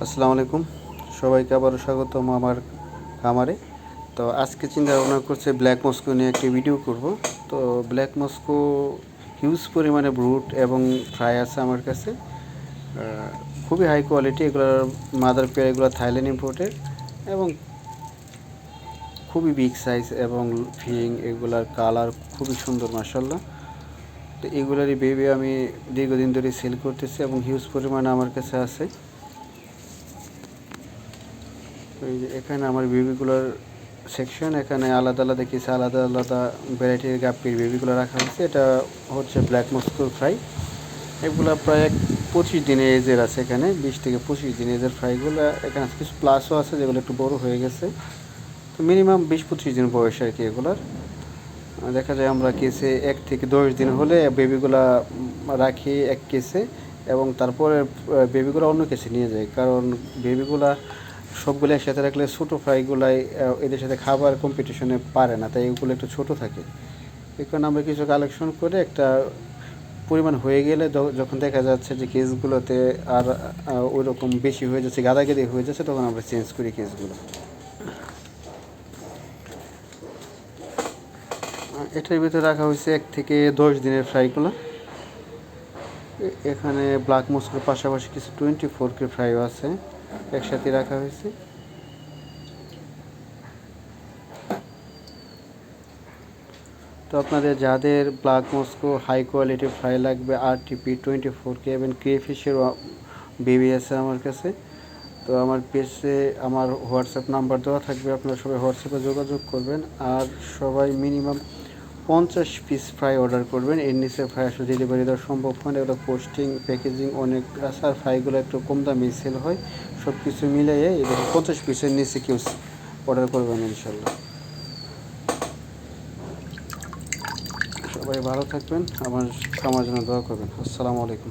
আসসালামু আলাইকুম, সবাইকে আবারও স্বাগতম আমার খামারে। তো আজকে চিন্তা ভাবনা করছে ব্ল্যাক মস্কো নিয়ে একটি ভিডিও করব। তো ব্ল্যাক মস্কো হিউজ পরিমাণে ব্রুট এবং ফ্রাই আছে আমার কাছে, খুবই হাই কোয়ালিটি। এগুলোর মাদার পেয়ার এগুলো থাইল্যান্ড ইম্পোর্টেড এবং খুবই বিগ সাইজ এবং ফিং এগুলার কালার খুবই সুন্দর মাশাআল্লাহ। তো এগুলারই বেবি আমি দীর্ঘদিন ধরে সেল করতেছি এবং হিউজ পরিমাণে আমার কাছে আছে। এই যে এখানে আমার বেবিগুলোর সেকশন, এখানে আলাদা আলাদা কিছু আলাদা আলাদা ভ্যারাইটির গাপ্পির বেবিগুলো রাখা হয়েছে। এটা হচ্ছে ব্ল্যাক মস্কো ফ্রাই। এগুলো প্রায় 25 দিনের এজের আছে, এখানে 20 থেকে 25 দিন এজের ফ্রাইগুলো। এখানে কিছু প্লাসও আছে যেগুলো একটু বড় হয়ে গেছে। তো মিনিমাম 20-25 দিন বয়স আর কি এগুলার। দেখা যায় আমরা কেসে 1 থেকে 10 দিন হলে বেবিগুলা রাখি এক কেসে, এবং তারপরে বেবিগুলো অন্য কেসে নিয়ে যাই, কারণ বেবিগুলা সবগুলো একসাথে রাখলে ছোটো ফ্রাইগুলাই এদের সাথে খাবার কম্পিটিশনে পারে না, তাই এগুলো একটু ছোটো থাকে। এই কারণে আমরা কিছু কালেকশন করে একটা পরিমাণ হয়ে গেলে যখন দেখা যাচ্ছে যে কেসগুলোতে আর ওই রকম বেশি হয়ে যাচ্ছে, গাদাগাদি হয়ে যাচ্ছে, তখন আমরা চেঞ্জ করি কেসগুলো। এটার ভিতরে রাখা হয়েছে 1 থেকে 10 দিনের ফ্রাইগুলো। এখানে ব্ল্যাক মস্কোর পাশাপাশি কিছু 24K ফ্রাইও আছে, একসাথে রাখা হয়েছে। তো আপনাদের যাদের black Moscow high quality fry লাগবে, RTP 24K এবং ক্রেফিশের বেবি আছে আমার কাছে। তো আমার পেজে আমার হোয়াটসঅ্যাপ নাম্বার দেওয়া থাকবে, আপনারা সবাই হোয়াটসঅ্যাপে যোগাযোগ করবেন। আর সবাই মিনিমাম 50 পিস ফ্রাই অর্ডার করবেন। এর নিচে ফ্রাই আসলে ডেলিভারি দেওয়া সম্ভব হয় না, এগুলো পোস্টিং প্যাকেজিং অনেক আছে, আর ফ্রাইগুলো একটু কম দামে সেল হয়। সব কিছু মিলিয়ে এদের 50 পিসের নিচে কেউ অর্ডার করবেন ইনশাল্লাহ। সবাই ভালো থাকবেন, আমার জন্য দোয়া করবেন। আসসালামু আলাইকুম।